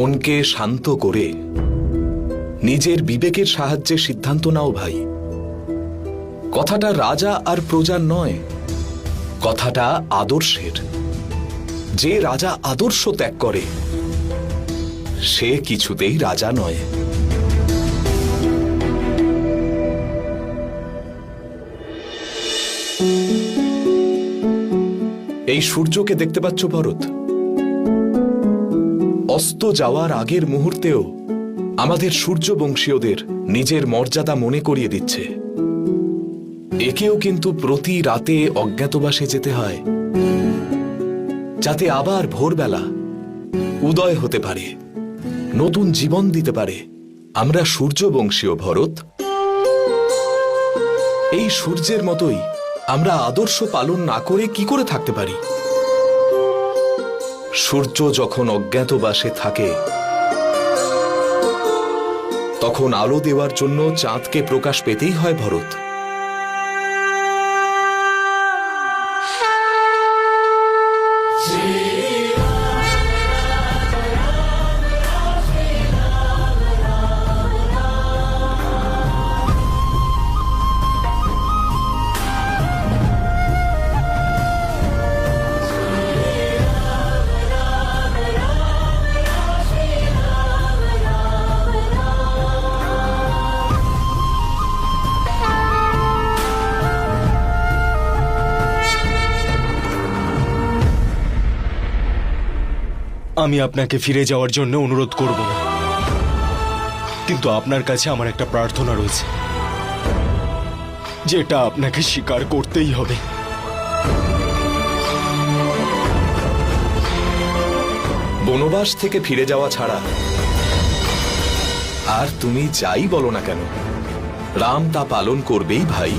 মনকে শান্ত করে নিজের বিবেকের সাহায্যে সিদ্ধান্ত নাও ভাই। কথাটা রাজা আর প্রজার নয়, কথাটা আদর্শের। যে রাজা আদর্শ ত্যাগ করে সে কিছুতেই রাজা নয়। এই সূর্যকে দেখতে পাচ্ছ ভরত? অস্ত যাওয়ার আগের মুহূর্তেও আমাদের সূর্যবংশীয়দের নিজের মর্যাদা মনে করিয়ে দিচ্ছে। একেও কিন্তু প্রতি রাতে অজ্ঞাতবাসে যেতে হয়, যাতে আবার ভোরবেলা উদয় হতে পারে, নতুন জীবন দিতে পারে। আমরা সূর্যবংশীয় ভরত, এই সূর্যের মতোই আমরা আদর্শ পালন না করে কি করে থাকতে পারি? সূর্য যখন অজ্ঞাতবাসে থাকে তখন আলো দেওয়ার জন্য চাঁদকে প্রকাশ পেতেই হয় ভরত। আমি আপনাকে ফিরে যাওয়ার জন্য অনুরোধ করব না, কিন্তু আপনার কাছে আমার একটা প্রার্থনা রয়েছে, যেটা আপনাকে স্বীকার করতেই হবে। বনবাস থেকে ফিরে যাওয়া ছাড়া আর তুমি যাই বলো না কেন, রাম তা পালন করবেই ভাই।